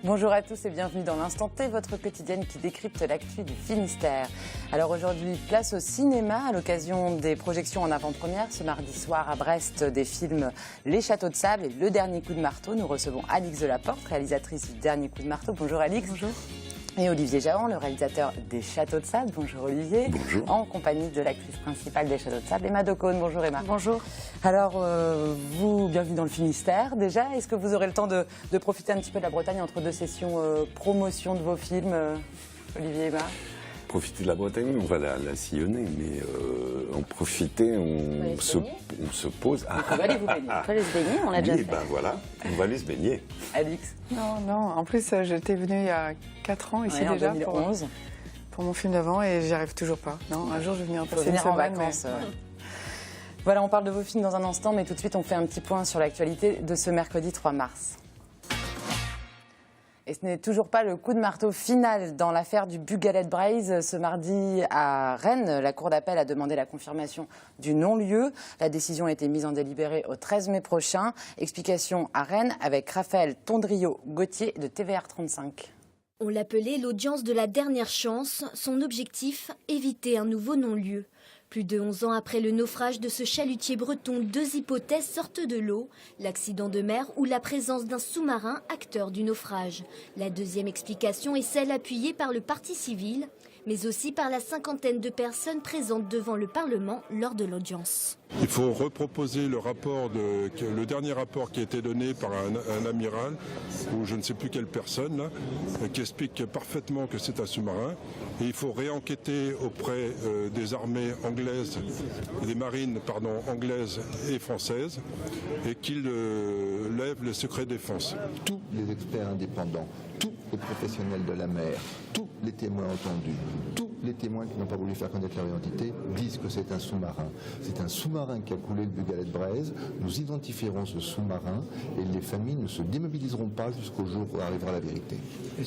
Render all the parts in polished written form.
Bonjour à tous et bienvenue dans l'Instant T, votre quotidienne qui décrypte l'actu du Finistère. Alors aujourd'hui, place au cinéma à l'occasion des projections en avant-première. Ce mardi soir à Brest, des films Les Châteaux de Sable et Le Dernier Coup de Marteau. Nous recevons Alix Delaporte, réalisatrice du Dernier Coup de Marteau. Bonjour Alix. Bonjour. Et Olivier Jahan, le réalisateur des Châteaux de Sable. Bonjour Olivier. Bonjour. En compagnie de l'actrice principale des Châteaux de Sable, Emma Decaune. Bonjour Emma. Bonjour. Alors, vous, bienvenue dans le Finistère déjà. Est-ce que vous aurez le temps de profiter un petit peu de la Bretagne entre deux sessions promotion de vos films, Olivier et Emma? Profiter de la Bretagne, on va la sillonner, mais en profiter, on se pose. On va aller vous baigner. On va aller se baigner, on l'a déjà fait. Ben voilà, on va aller se baigner. Alix? Non, en plus j'étais venue il y a 4 ans ici en déjà 2011. pour mon film d'avant et j'y arrive toujours pas. Non, un jour je vais venir passer une venir en semaine, vacances. Voilà, on parle de vos films dans un instant, mais tout de suite on fait un petit point sur l'actualité de ce mercredi 3 mars. Et ce n'est toujours pas le coup de marteau final dans l'affaire du Bugalet-Braise. Ce mardi à Rennes, la Cour d'appel a demandé la confirmation du non-lieu. La décision a été mise en délibéré au 13 mai prochain. Explication à Rennes avec Raphaël Tondrio-Gauthier de TVR 35. On l'appelait l'audience de la dernière chance. Son objectif, éviter un nouveau non-lieu. Plus de 11 ans après le naufrage de ce chalutier breton, 2 hypothèses sortent de l'eau. L'accident de mer ou la présence d'un sous-marin acteur du naufrage. La deuxième explication est celle appuyée par le parti civil, mais aussi par la cinquantaine de personnes présentes devant le Parlement lors de l'audience. Il faut reproposer le dernier rapport qui a été donné par un amiral, ou je ne sais plus quelle personne, là, qui explique parfaitement que c'est un sous-marin. Et il faut réenquêter auprès des armées anglaises, des marines anglaises et françaises, et qu'ils lèvent le secret défense. Tous les experts indépendants, tous les professionnels de la mer, tous les témoins entendus, tous les témoins qui n'ont pas voulu faire connaître leur identité disent que c'est un sous-marin. C'est un sous-marin qui a coulé le Bugalet-Braise. Nous identifierons ce sous-marin et les familles ne se démobiliseront pas jusqu'au jour où arrivera la vérité.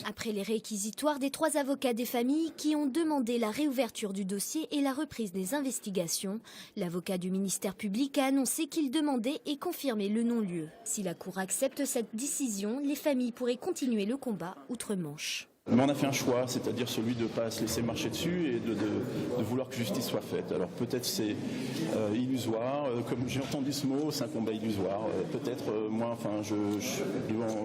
Après les réquisitoires des 3 avocats des familles qui ont demandé la réouverture du dossier et la reprise des investigations, l'avocat du ministère public a annoncé qu'il demandait et confirmait le non-lieu. Si la Cour accepte cette décision, les familles pourraient continuer le combat outre-Manche. Mais on a fait un choix, c'est-à-dire celui de ne pas se laisser marcher dessus et de vouloir que justice soit faite. Alors peut-être c'est illusoire, comme j'ai entendu ce mot, c'est un combat illusoire. Peut-être moi, enfin,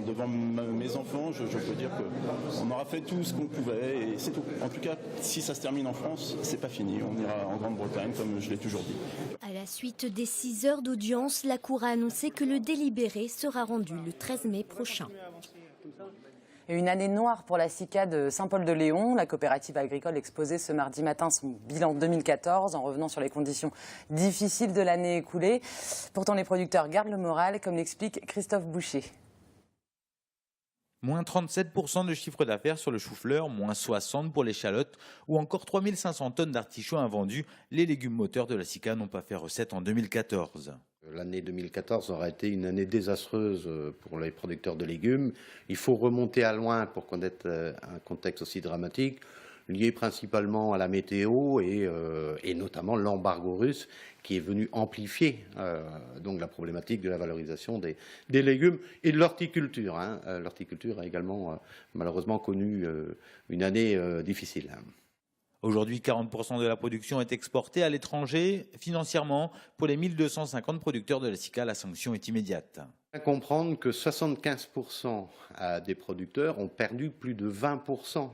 devant mes enfants, je peux dire qu'on aura fait tout ce qu'on pouvait et c'est tout. En tout cas, si ça se termine en France, c'est pas fini. On ira en Grande-Bretagne, comme je l'ai toujours dit. À la suite des 6 heures d'audience, la Cour a annoncé que le délibéré sera rendu le 13 mai prochain. Et une année noire pour la SICA de Saint-Paul-de-Léon. La coopérative agricole exposait ce mardi matin son bilan 2014 en revenant sur les conditions difficiles de l'année écoulée. Pourtant, les producteurs gardent le moral, comme l'explique Christophe Boucher. Moins 37% de chiffre d'affaires sur le chou-fleur, moins 60% pour l'échalote ou encore 3500 tonnes d'artichauts invendus. Les légumes moteurs de la SICA n'ont pas fait recette en 2014. L'année 2014 aura été une année désastreuse pour les producteurs de légumes. Il faut remonter à loin pour connaître un contexte aussi dramatique, lié principalement à la météo et notamment l'embargo russe qui est venu amplifier donc la problématique de la valorisation des légumes et de l'horticulture. L'horticulture a également malheureusement connu une année difficile. Aujourd'hui, 40% de la production est exportée à l'étranger. Financièrement, pour les 1250 producteurs de la SICA, la sanction est immédiate. Il faut comprendre que 75% des producteurs ont perdu plus de 20%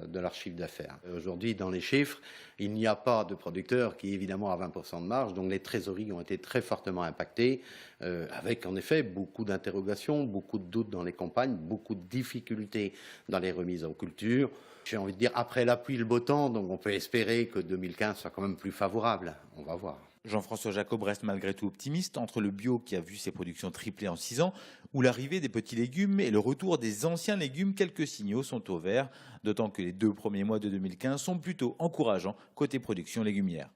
de leur chiffre d'affaires. Aujourd'hui, dans les chiffres, il n'y a pas de producteur qui évidemment a 20% de marge, donc les trésoreries ont été très fortement impactées, avec en effet beaucoup d'interrogations, beaucoup de doutes dans les campagnes, beaucoup de difficultés dans les remises en culture. J'ai envie de dire, après la pluie, le beau temps, donc on peut espérer que 2015 soit quand même plus favorable. On va voir. Jean-François Jacob reste malgré tout optimiste entre le bio qui a vu ses productions tripler en 6 ans ou l'arrivée des petits légumes et le retour des anciens légumes. Quelques signaux sont au vert, d'autant que les 2 premiers mois de 2015 sont plutôt encourageants côté production légumière.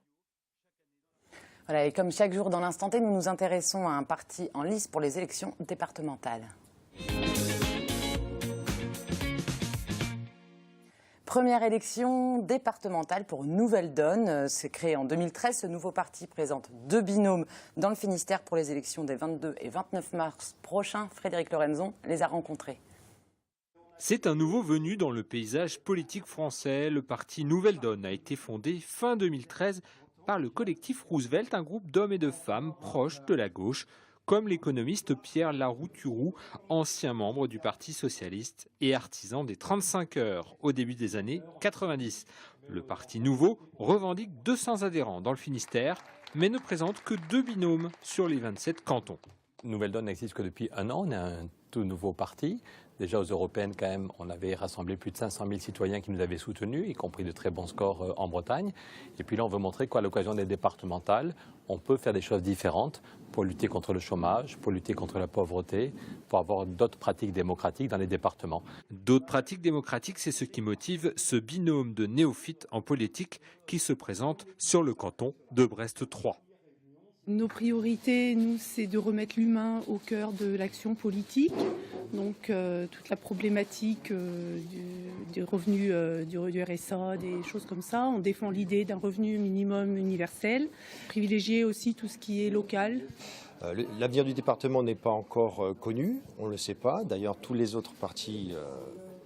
Voilà, et comme chaque jour dans l'Instant T, nous nous intéressons à un parti en lice pour les élections départementales. Première élection départementale pour une nouvelle donne. C'est créé en 2013. Ce nouveau parti présente 2 binômes dans le Finistère pour les élections des 22 et 29 mars prochains. Frédéric Lorenzon les a rencontrés. C'est un nouveau venu dans le paysage politique français. Le parti Nouvelle Donne a été fondé fin 2013 par le collectif Roosevelt, un groupe d'hommes et de femmes proches de la gauche, comme l'économiste Pierre Larouturou, ancien membre du Parti socialiste et artisan des 35 heures au début des années 90. Le Parti Nouveau revendique 200 adhérents dans le Finistère, mais ne présente que 2 binômes sur les 27 cantons. Nouvelle Donne n'existe que depuis un an, on est un tout nouveau parti. Déjà aux européennes, quand même, on avait rassemblé plus de 500 000 citoyens qui nous avaient soutenus, y compris de très bons scores en Bretagne. Et puis là, on veut montrer qu'à l'occasion des départementales, on peut faire des choses différentes pour lutter contre le chômage, pour lutter contre la pauvreté, pour avoir d'autres pratiques démocratiques dans les départements. D'autres pratiques démocratiques, c'est ce qui motive ce binôme de néophytes en politique qui se présente sur le canton de Brest 3. Nos priorités, nous, c'est de remettre l'humain au cœur de l'action politique. Donc, toute la problématique du revenu du RSA, des choses comme ça. On défend l'idée d'un revenu minimum universel. Privilégier aussi tout ce qui est local. L'avenir du département n'est pas encore connu, on ne le sait pas. D'ailleurs, tous les autres partis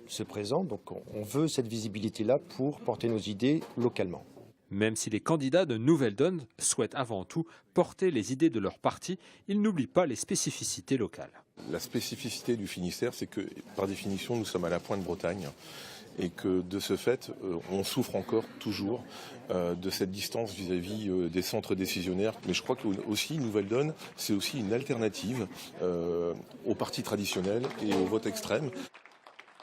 se présentent. Donc, on veut cette visibilité-là pour porter nos idées localement. Même si les candidats de Nouvelle Donne souhaitent avant tout porter les idées de leur parti, ils n'oublient pas les spécificités locales. La spécificité du Finistère, c'est que, par définition, nous sommes à la pointe Bretagne et que, de ce fait, on souffre encore toujours de cette distance vis-à-vis des centres décisionnaires. Mais je crois que aussi Nouvelle Donne, c'est aussi une alternative aux partis traditionnels et au vote extrême.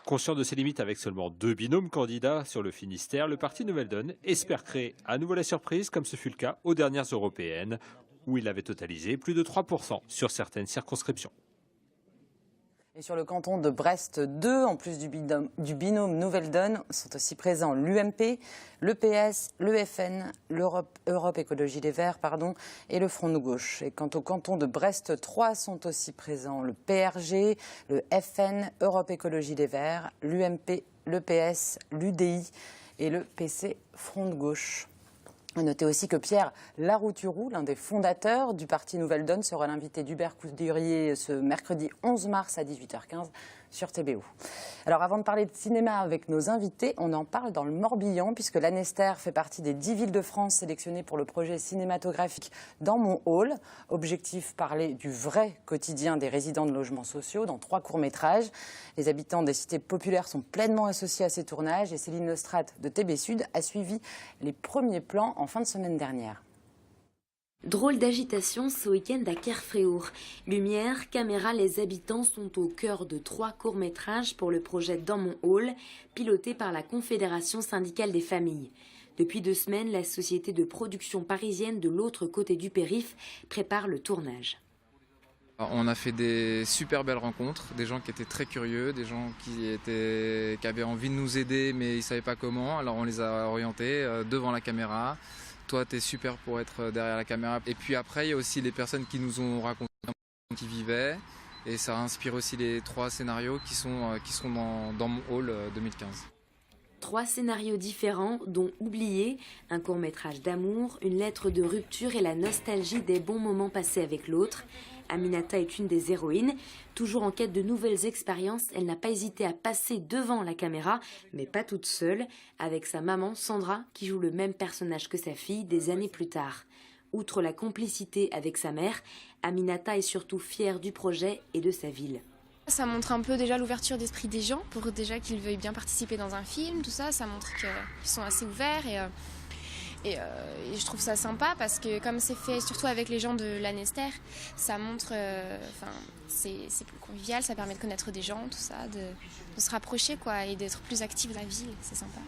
Conscient de ses limites avec seulement 2 binômes candidats sur le Finistère, le parti Nouvelle Donne espère créer à nouveau la surprise, comme ce fut le cas aux dernières européennes, où il avait totalisé plus de 3% sur certaines circonscriptions. Et sur le canton de Brest 2, en plus du binôme Nouvelle Donne, sont aussi présents l'UMP, le PS, le FN, Europe Écologie Les Verts, et le Front de Gauche. Et quant au canton de Brest 3, sont aussi présents le PRG, le FN, Europe Écologie Les Verts, l'UMP, le PS, l'UDI et le PC Front de Gauche. Notez aussi que Pierre Larouturou, l'un des fondateurs du parti Nouvelle Donne, sera l'invité d'Hubert Coudurier ce mercredi 11 mars à 18h15 sur TBO. Alors avant de parler de cinéma avec nos invités, on en parle dans le Morbihan puisque l'Annester fait partie des 10 villes de France sélectionnées pour le projet cinématographique Dans mon hall. Objectif, parler du vrai quotidien des résidents de logements sociaux dans 3 courts-métrages. Les habitants des cités populaires sont pleinement associés à ces tournages et Céline Lestrade de TB Sud a suivi les premiers plans en fin de semaine dernière. Drôle d'agitation ce week-end à Kerfréour. Lumière, caméra, les habitants sont au cœur de 3 courts-métrages pour le projet Dans mon hall, piloté par la Confédération syndicale des familles. Depuis 2 semaines, la société de production parisienne de l'autre côté du périph' prépare le tournage. On a fait des super belles rencontres, des gens qui étaient très curieux, des gens qui avaient envie de nous aider mais ils ne savaient pas comment. Alors on les a orientés devant la caméra. Toi, tu es super pour être derrière la caméra. Et puis après, il y a aussi les personnes qui nous ont raconté qui vivaient. Et ça inspire aussi les 3 scénarios qui seront dans mon hall 2015. 3 scénarios différents, dont Oublié, un court-métrage d'amour, une lettre de rupture et la nostalgie des bons moments passés avec l'autre. Aminata est une des héroïnes. Toujours en quête de nouvelles expériences, elle n'a pas hésité à passer devant la caméra, mais pas toute seule, avec sa maman Sandra, qui joue le même personnage que sa fille des années plus tard. Outre la complicité avec sa mère, Aminata est surtout fière du projet et de sa ville. Ça montre un peu déjà l'ouverture d'esprit des gens, pour déjà qu'ils veuillent bien participer dans un film, tout ça. Ça montre qu'ils sont assez ouverts et je trouve ça sympa parce que comme c'est fait surtout avec les gens de l'Annester, ça montre, c'est plus convivial, ça permet de connaître des gens, tout ça, de se rapprocher quoi, et d'être plus actif dans la ville, c'est sympa.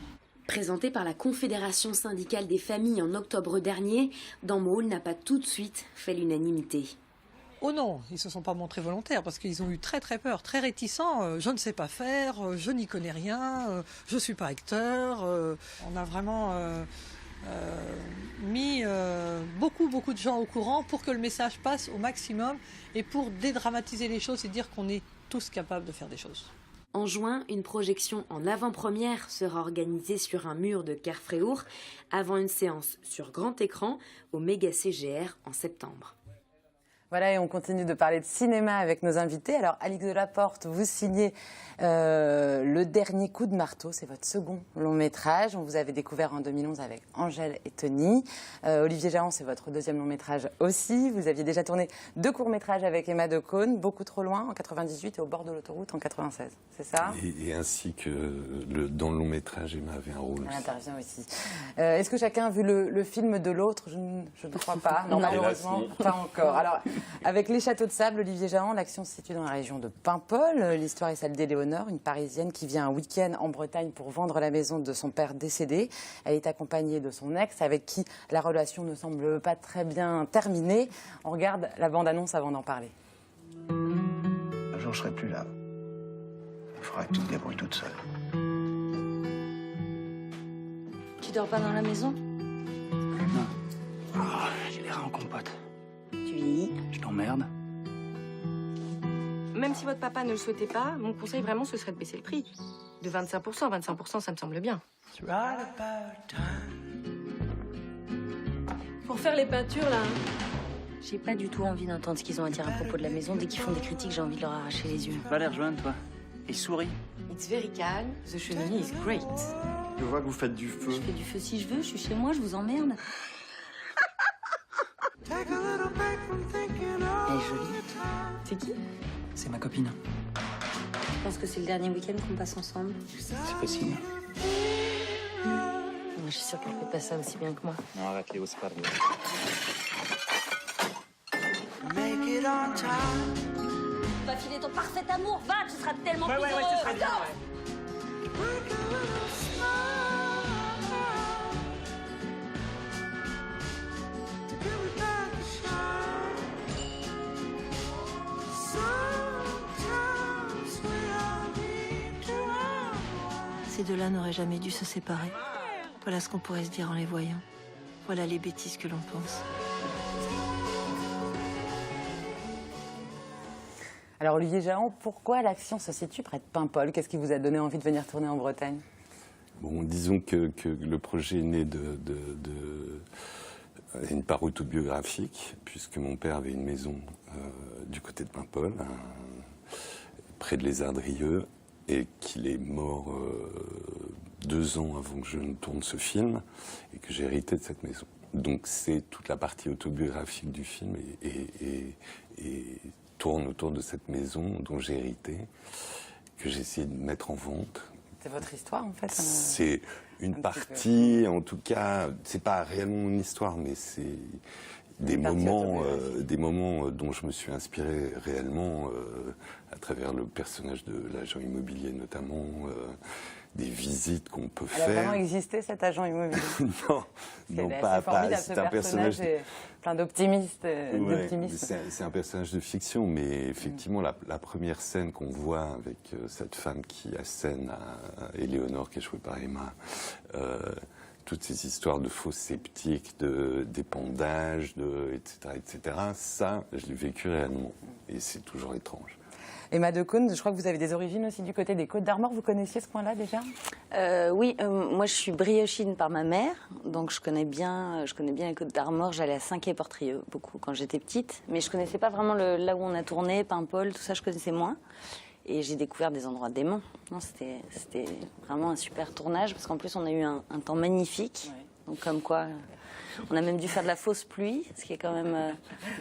Présenté par la Confédération syndicale des familles en octobre dernier, Dans mon hall n'a pas tout de suite fait l'unanimité. Oh non, ils ne se sont pas montrés volontaires parce qu'ils ont eu très très peur, très réticents. Je ne sais pas faire, je n'y connais rien, je ne suis pas acteur. On a vraiment mis beaucoup de gens au courant pour que le message passe au maximum et pour dédramatiser les choses et dire qu'on est tous capables de faire des choses. En juin, une projection en avant-première sera organisée sur un mur de Kerfréour avant une séance sur grand écran au Méga CGR en septembre. Voilà, et on continue de parler de cinéma avec nos invités. Alors, Alix Delaporte, vous signez Le Dernier Coup de Marteau. C'est votre second long métrage. On vous avait découvert en 2011 avec Angèle et Tony. Olivier Jahan, c'est votre deuxième long métrage aussi. Vous aviez déjà tourné 2 courts-métrages avec Emma Decaune, Beaucoup trop loin en 98 et Au bord de l'autoroute en 96. C'est ça? Et ainsi que dans le long métrage, Emma avait un rôle. Elle intervient aussi. Est-ce que chacun a vu le film de l'autre? Je ne crois pas. Non, malheureusement, pas encore. Alors, avec Les Châteaux de Sable, Olivier Jahan, l'action se situe dans la région de Paimpol. L'histoire est celle d'Éléonore, une Parisienne qui vient un week-end en Bretagne pour vendre la maison de son père décédé. Elle est accompagnée de son ex, avec qui la relation ne semble pas très bien terminée. On regarde la bande-annonce avant d'en parler. Un jour, je serai plus là. Il faudra que tu te débrouilles toute seule. Tu dors pas dans la maison? Non. Oh, j'ai les reins en compote. Tu vieillis? Je t'emmerde. Même si votre papa ne le souhaitait pas, mon conseil vraiment, ce serait de baisser le prix. De 25%, 25%, ça me semble bien. Pour faire les peintures, là. J'ai pas du tout envie d'entendre ce qu'ils ont à dire à propos de la maison. Dès qu'ils font des critiques, j'ai envie de leur arracher les yeux. Va les rejoindre, toi. Et souris. It's very calm. The cheminée is great. Je vois que vous faites du feu. Je fais du feu si je veux, je suis chez moi, je vous emmerde. Elle est jolie. C'est qui? C'est ma copine. Je pense que c'est le dernier week-end qu'on passe ensemble. C'est possible. Moi, je suis sûre qu'elle fait pas ça aussi bien que moi. Non, arrête Léo, c'est pas drôle. Va filer ton parfait amour, va, tu seras tellement plus heureux. ce serait bien, Ces deux-là n'auraient jamais dû se séparer. Voilà ce qu'on pourrait se dire en les voyant. Voilà les bêtises que l'on pense. Alors, Olivier Jahan, pourquoi l'action se situe près de Paimpol? Qu'est-ce qui vous a donné envie de venir tourner en Bretagne? Bon, disons que le projet est né une part autobiographique, puisque mon père avait une maison du côté de Paimpol, près de Les Ardrieux, et qu'il est mort 2 ans avant que je ne tourne ce film, et que j'ai hérité de cette maison. Donc c'est toute la partie autobiographique du film et tourne autour de cette maison dont j'ai hérité, que j'ai essayé de mettre en vente. C'est votre histoire, en fait? C'est une partie, en tout cas, c'est pas réellement une histoire, mais c'est des moments dont je me suis inspiré réellement à travers le personnage de l'agent immobilier notamment, des visites qu'on peut faire. Elle a vraiment existé, cet agent immobilier? Non, pas. C'est un personnage plein d'optimisme. C'est un personnage de fiction, mais effectivement, la première scène qu'on voit avec cette femme qui assène à Éléonore, qui est jouée par Emma, toutes ces histoires de faux sceptiques, d'épandage, etc., ça, je l'ai vécu réellement. Et c'est toujours étrange. Emma Decaune, je crois que vous avez des origines aussi du côté des Côtes d'Armor. Vous connaissiez ce coin-là déjà? Oui, moi je suis briochine par ma mère, donc je connais bien les Côtes d'Armor. J'allais à Saint-Quay-Portrieux beaucoup quand j'étais petite, mais je connaissais pas vraiment là où on a tourné, Paimpol, tout ça, je connaissais moins. Et j'ai découvert des endroits déments. Non, c'était vraiment un super tournage, parce qu'en plus on a eu un temps magnifique, donc comme quoi... On a même dû faire de la fausse pluie, ce qui est quand même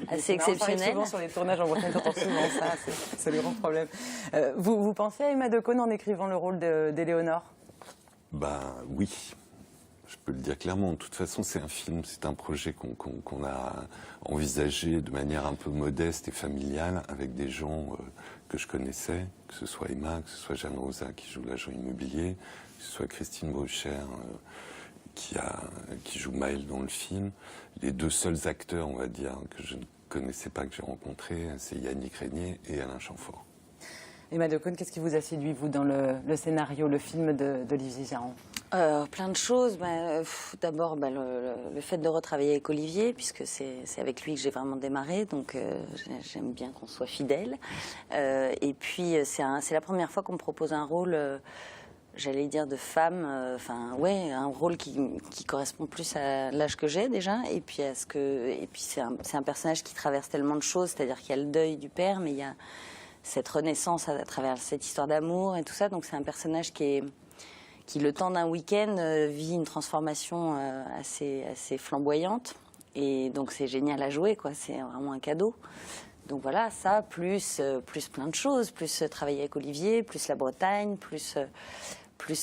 assez exceptionnel. Ça arrive souvent sur les tournages en Bretagne, j'entends souvent ça, c'est le grand problème. Vous pensez à Emma Decaune en écrivant le rôle d'Éléonore? Oui, je peux le dire clairement. De toute façon, c'est un film, c'est un projet qu'on a envisagé de manière un peu modeste et familiale avec des gens que je connaissais, que ce soit Emma, que ce soit Jeanne Rosa qui joue l'agent immobilier, que ce soit Christine Brucher qui joue Maëlle dans le film. Les 2 seuls acteurs, on va dire, que je ne connaissais pas, que j'ai rencontrés, c'est Yannick Régnier et Alain Chamfort. Emma Decaune, qu'est-ce qui vous a séduit, vous, dans le scénario, le film d'Olivier Jahan? Plein de choses. D'abord, le fait de retravailler avec Olivier, puisque c'est avec lui que j'ai vraiment démarré, donc j'aime bien qu'on soit fidèle. Et puis, c'est la première fois qu'on me propose un rôle j'allais dire de femme, un rôle qui correspond plus à l'âge que j'ai déjà, et puis c'est un personnage qui traverse tellement de choses, c'est-à-dire qu'il y a le deuil du père, mais il y a cette renaissance à travers cette histoire d'amour et tout ça, donc c'est un personnage qui le temps d'un week-end vit une transformation assez flamboyante, et donc c'est génial à jouer, quoi, c'est vraiment un cadeau. Donc voilà, ça, plus plein de choses, plus travailler avec Olivier, plus la Bretagne, plus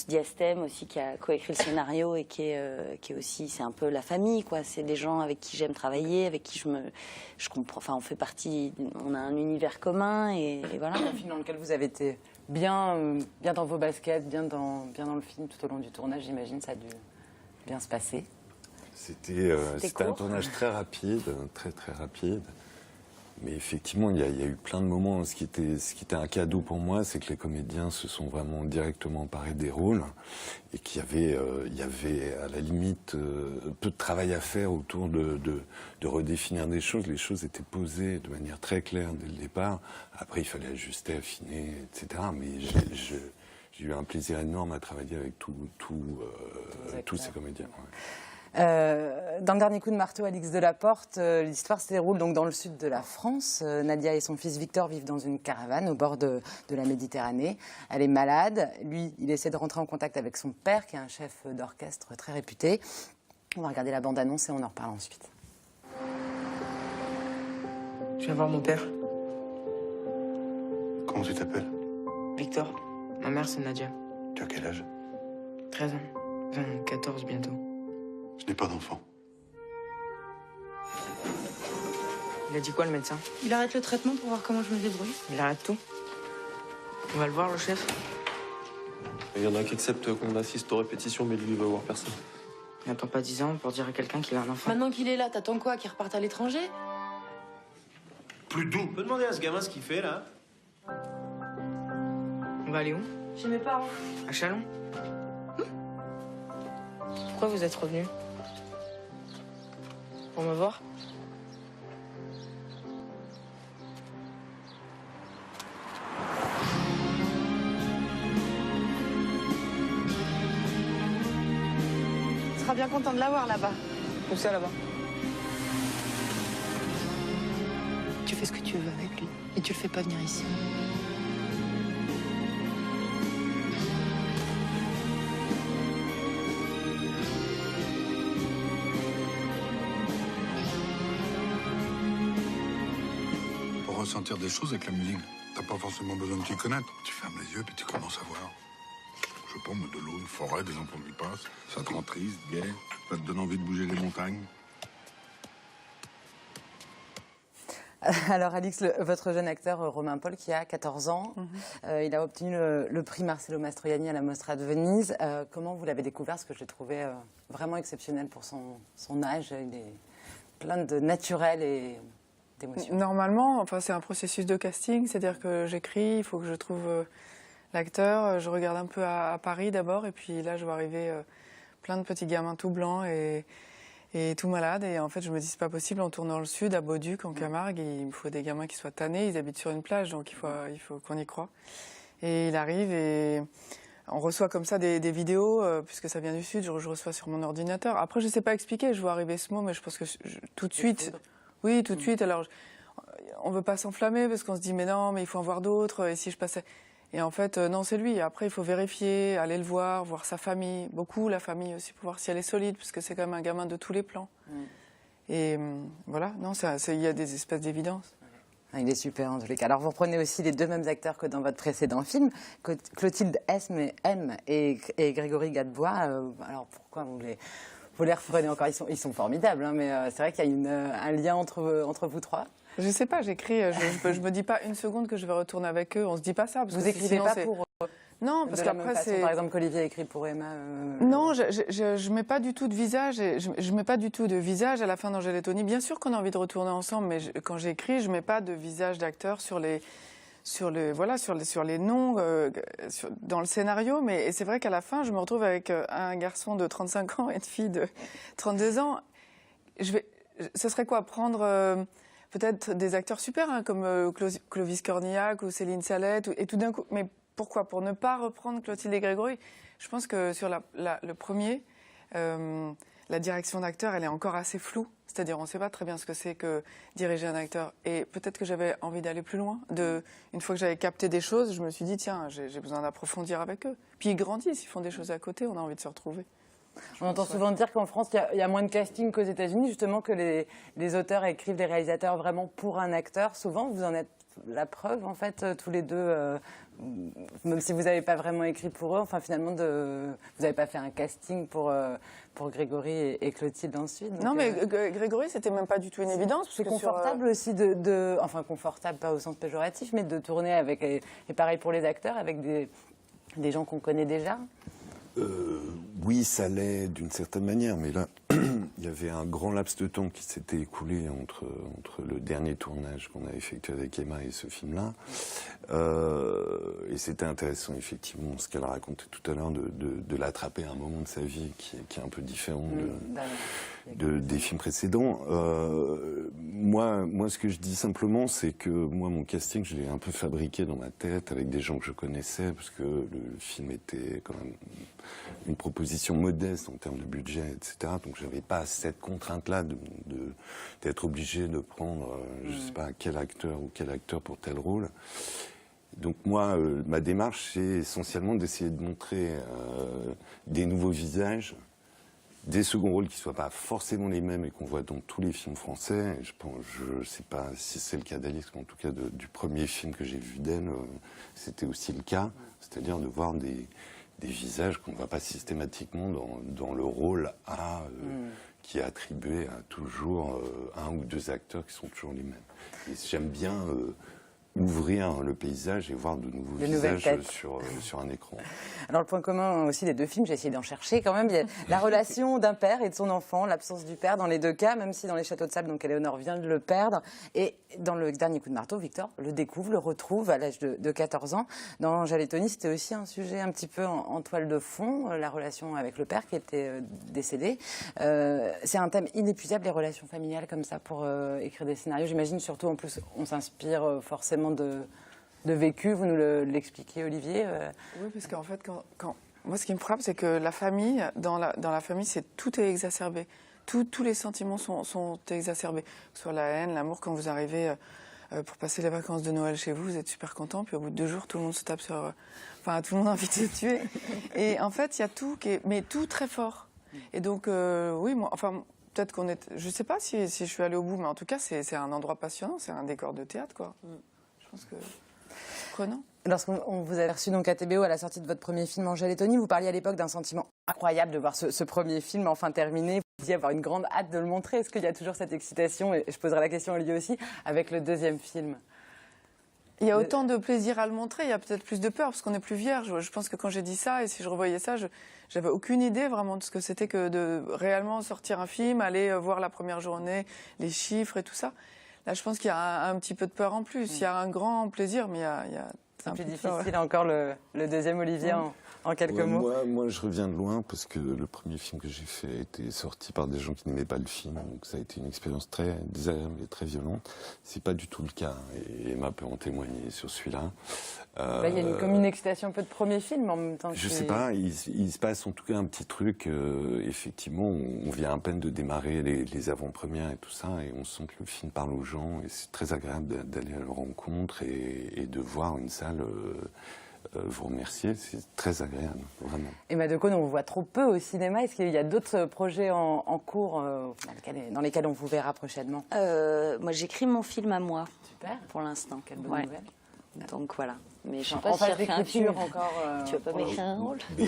Diastème aussi qui a coécrit le scénario et qui est aussi, c'est un peu la famille, quoi. C'est des gens avec qui j'aime travailler, avec qui je comprends, enfin on fait partie, on a un univers commun et voilà. Un film dans lequel vous avez été bien dans vos baskets, bien dans le film tout au long du tournage, j'imagine, ça a dû bien se passer. C'était un tournage très rapide, très rapide. Mais effectivement, il y a eu plein de moments. Ce qui était un cadeau pour moi, c'est que les comédiens se sont vraiment directement emparés des rôles et qu'il y avait à la limite peu de travail à faire autour de redéfinir des choses. Les choses étaient posées de manière très claire dès le départ. Après, il fallait ajuster, affiner, etc. Mais j'ai eu un plaisir énorme à travailler avec tous ces comédiens. Ouais. Dans le dernier coup de marteau, Alix Delaporte, l'histoire se déroule donc dans le sud de la France. Nadia et son fils Victor vivent dans une caravane au bord de la Méditerranée. Elle est malade. Lui, il essaie de rentrer en contact avec son père, qui est un chef d'orchestre très réputé. On va regarder la bande-annonce et on en reparle ensuite. Je viens voir mon père. Comment tu t'appelles? Victor. Ma mère, c'est Nadia. Tu as quel âge? 13 ans. 14 bientôt. Je n'ai pas d'enfant. Il a dit quoi, le médecin? Il arrête le traitement pour voir comment je me débrouille. Il arrête tout. On va le voir, le chef. Il y en a qui acceptent qu'on assiste aux répétitions, mais lui, il va voir personne. Il n'attend pas 10 ans pour dire à quelqu'un qu'il a un enfant. Maintenant qu'il est là, t'attends quoi? Qu'il reparte à l'étranger? Plus doux. On peut demander à ce gamin ce qu'il fait, là? On va aller où? Chez mes parents. À Chalon. Pourquoi vous êtes revenu? Pour me voir? Tu seras bien content de l'avoir là-bas. Où ça, là-bas? Tu fais ce que tu veux avec lui et tu le fais pas venir ici. Ressentir des choses avec la musique. T'as pas forcément besoin de t'y connaître. Tu fermes les yeux puis tu commences à voir. Je sais pas, de l'eau, une forêt, des enfants qui passent. Ça te rend triste, gai. Ça te donne envie de bouger les montagnes. Alors Alix, votre jeune acteur Romain Paul qui a 14 ans, il a obtenu le prix Marcello Mastroianni à la Mostra de Venise. Comment vous l'avez découvert? Parce que je l'ai trouvé vraiment exceptionnel pour son âge. Il est plein de naturel et d'émotion. Normalement, c'est un processus de casting, c'est-à-dire que j'écris, il faut que je trouve l'acteur, je regarde un peu à Paris d'abord, et puis là je vois arriver plein de petits gamins tout blancs et tout malades, et en fait je me dis c'est pas possible, on tourne dans le sud, à Bauduc, en Camargue, il me faut des gamins qui soient tannés, ils habitent sur une plage, donc il faut qu'on y croie. Et il arrive et on reçoit comme ça des vidéos, puisque ça vient du sud, je reçois sur mon ordinateur. Après je sais pas expliquer, je vois arriver ce mot, mais je pense que tout de suite... Oui, tout de suite. Alors, on veut pas s'enflammer parce qu'on se dit mais non, mais il faut en voir d'autres. Et si je passais, et en fait non, c'est lui. Après, il faut vérifier, aller le voir sa famille, beaucoup la famille aussi pour voir si elle est solide, parce que c'est quand même un gamin de tous les plans. Et voilà, non, il y a des espèces d'évidence. Il est super en tous les cas. Alors vous reprenez aussi les deux mêmes acteurs que dans votre précédent film, Clotilde M et Grégory Gadebois. Alors pourquoi vous les reprenez encore? Ils sont formidables, hein, mais c'est vrai qu'il y a un lien entre vous trois. Je sais pas, j'écris, je me dis pas une seconde que je vais retourner avec eux, on se dit pas ça. Parce vous que écrivez sinon, pas pour... Non, parce qu'après c'est... Par exemple, qu'Olivier a écrit pour Emma... Non, je mets pas du tout de visage, je mets pas du tout de visage à la fin d'Angèle et Bien sûr qu'on a envie de retourner ensemble, mais quand j'écris, je mets pas de visage d'acteur sur les noms dans le scénario, mais c'est vrai qu'à la fin, je me retrouve avec un garçon de 35 ans et une fille de 32 ans. Ce serait quoi, prendre peut-être des acteurs super, hein, comme Clovis Cornillac ou Céline Salette, et tout d'un coup, mais pourquoi? Pour ne pas reprendre Clotilde et Grégory. Je pense que sur le premier, la direction d'acteur, elle est encore assez floue. C'est-à-dire, on ne sait pas très bien ce que c'est que diriger un acteur. Et peut-être que j'avais envie d'aller plus loin. Une fois que j'avais capté des choses, je me suis dit, tiens, j'ai besoin d'approfondir avec eux. Puis ils grandissent, ils font des choses à côté, on a envie de se retrouver. On entend souvent dire qu'en France, il y a moins de casting qu'aux États-Unis, justement, que les auteurs écrivent des réalisateurs vraiment pour un acteur. Souvent, vous en êtes la preuve, en fait, tous les deux, même si vous n'avez pas vraiment écrit pour eux, enfin, finalement, vous n'avez pas fait un casting pour Grégory et Clotilde ensuite. Donc, non, mais Grégory, c'était même pas du tout une évidence. C'est confortable aussi enfin, confortable, pas au sens péjoratif, mais de tourner avec, et pareil pour les acteurs, avec des gens qu'on connaît déjà. Oui, ça l'est d'une certaine manière, mais là, il y avait un grand laps de temps qui s'était écoulé entre le dernier tournage qu'on a effectué avec Emma et ce film-là. Et c'était intéressant, effectivement, ce qu'elle racontait tout à l'heure, de l'attraper à un moment de sa vie qui est un peu différent des films précédents. Moi, ce que je dis simplement, c'est que moi, mon casting, je l'ai un peu fabriqué dans ma tête avec des gens que je connaissais, parce que le film était quand même une proposition modeste en termes de budget, etc. Donc, j'avais pas cette contrainte-là d'être obligé de prendre, je sais pas, quel acteur ou quel acteur pour tel rôle. Donc moi, ma démarche, c'est essentiellement d'essayer de montrer des nouveaux visages, des seconds rôles qui ne soient pas forcément les mêmes et qu'on voit dans tous les films français. Je ne sais pas si c'est le cas d'Alix, mais en tout cas du premier film que j'ai vu d'elle, c'était aussi le cas. C'est-à-dire de voir des visages qu'on ne voit pas systématiquement dans le rôle A qui est attribué à toujours un ou deux acteurs qui sont toujours les mêmes. Et j'aime bien ouvrir le paysage et voir de nouveaux visages sur un écran. Alors le point commun aussi des deux films, j'ai essayé d'en chercher quand même, il y a la relation d'un père et de son enfant, l'absence du père dans les deux cas, même si dans Les Châteaux de Sable, donc Éléonore vient de le perdre. Et dans Le Dernier Coup de Marteau, Victor le découvre, le retrouve à l'âge de 14 ans. Dans Angèle et Tony, c'était aussi un sujet un petit peu en toile de fond, la relation avec le père qui était décédé. C'est un thème inépuisable, les relations familiales comme ça, pour écrire des scénarios. J'imagine surtout, en plus, on s'inspire forcément de vécu, vous nous l'expliquez, Olivier. Oui, parce qu'en fait, moi, ce qui me frappe, c'est que la famille, dans la famille, tout est exacerbé. Tous les sentiments sont exacerbés. Que ce soit la haine, l'amour, quand vous arrivez pour passer les vacances de Noël chez vous, vous êtes super content, puis au bout de 2 jours, tout le monde se tape sur... Enfin, tout le monde a envie de se tuer. Et en fait, il y a tout mais tout très fort. Et donc, oui, moi, enfin... Peut-être qu'on est... Je ne sais pas si je suis allée au bout, mais en tout cas, c'est un endroit passionnant, c'est un décor de théâtre, quoi. Je pense que c'est prenant. Lorsqu'on vous a reçu donc à TBO à la sortie de votre premier film Angèle et Tony, vous parliez à l'époque d'un sentiment incroyable de voir ce premier film enfin terminé. Vous disiez avoir une grande hâte de le montrer. Est-ce qu'il y a toujours cette excitation, et je poserai la question à Olivier aussi, avec le deuxième film? Il y a autant de plaisir à le montrer, il y a peut-être plus de peur, parce qu'on n'est plus vierge. Je pense que quand j'ai dit ça, et si je revoyais ça, j'avais aucune idée vraiment de ce que c'était que de réellement sortir un film, aller voir la première journée, les chiffres et tout ça. Là, je pense qu'il y a un petit peu de peur en plus. Il y a un grand plaisir, mais il y a c'est plus difficile encore le deuxième, Olivier, en quelques mots. Moi, je reviens de loin parce que le premier film que j'ai fait a été sorti par des gens qui n'aimaient pas le film. Donc ça a été une expérience très désagréable et très violente. C'est pas du tout le cas. Et Emma peut en témoigner sur celui-là. Là, il y a comme une excitation un peu de premier film en même temps. Je sais pas, il se passe en tout cas un petit truc. Effectivement, on vient à peine de démarrer les avant-premières et tout ça, et on sent que le film parle aux gens, et c'est très agréable d'aller à leur rencontre et de voir une salle vous remercier. C'est très agréable, vraiment. Emma Decaune, on vous voit trop peu au cinéma. Est-ce qu'il y a d'autres projets en cours dans lesquels on vous verra prochainement? Moi, j'écris mon film à moi. Super. Pour l'instant. Quelle bonne nouvelle. Donc voilà. Mais je sais pas si j'ai fait un film encore. Tu vas pas m'écrire un rôle? Bien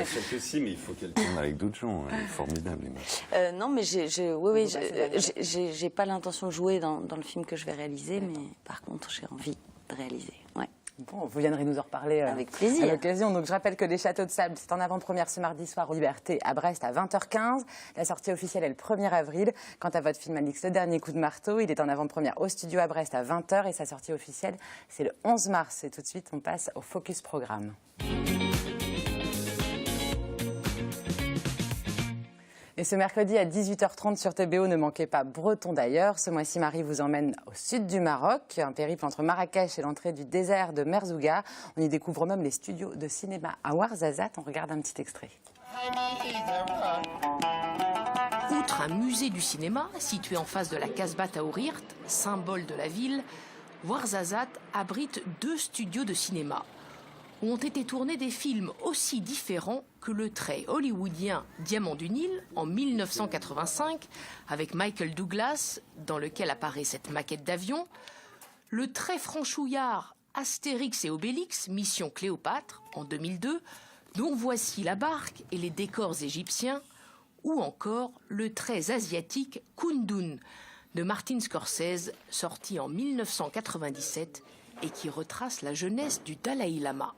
sûr que si, mais il faut qu'elle tourne avec d'autres gens. Elle est formidable, Emma. Non, mais j'ai pas l'intention de jouer dans le film que je vais réaliser, mais par contre, j'ai envie de réaliser. Ouais. Bon, vous viendrez nous en reparler avec plaisir. À l'occasion. Donc, je rappelle que Les Châteaux de Sable, c'est en avant-première ce mardi soir aux Libertés à Brest à 20h15. La sortie officielle est le 1er avril. Quant à votre film Alix, Le Dernier Coup de Marteau, il est en avant-première au studio à Brest à 20h et sa sortie officielle, c'est le 11 mars. Et tout de suite, on passe au Focus Programme. Et ce mercredi à 18h30 sur TBO, ne manquez pas Breton d'ailleurs. Ce mois-ci, Marie vous emmène au sud du Maroc, un périple entre Marrakech et l'entrée du désert de Merzouga. On y découvre même les studios de cinéma à Ouarzazate. On regarde un petit extrait. Outre un musée du cinéma situé en face de la Casbah Taourirt, symbole de la ville, Ouarzazate abrite 2 studios de cinéma où ont été tournés des films aussi différents que le trait hollywoodien Diamant du Nil en 1985 avec Michael Douglas dans lequel apparaît cette maquette d'avion, le très franchouillard Astérix et Obélix Mission Cléopâtre en 2002 dont voici la barque et les décors égyptiens, ou encore le très asiatique Kundun de Martin Scorsese sorti en 1997 et qui retrace la jeunesse du Dalai Lama.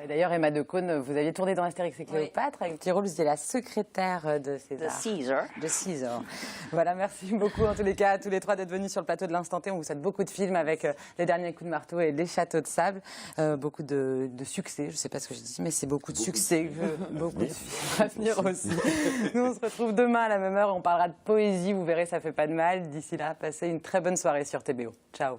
D'ailleurs, Emma Decaune, vous aviez tourné dans Astérix et Cléopâtre avec un petit rôle, vous étiez la secrétaire de César. De César. Voilà, merci beaucoup en tous les cas à tous les 3 d'être venus sur le plateau de l'Instant T. On vous souhaite beaucoup de films avec Les Derniers Coups de Marteau et Les Châteaux de Sable. Beaucoup de succès, je ne sais pas ce que je dis, mais c'est beaucoup de succès. Beaucoup de films à venir aussi. Nous, on se retrouve demain à la même heure. On parlera de poésie, vous verrez, ça fait pas de mal. D'ici là, passez une très bonne soirée sur TBO. Ciao.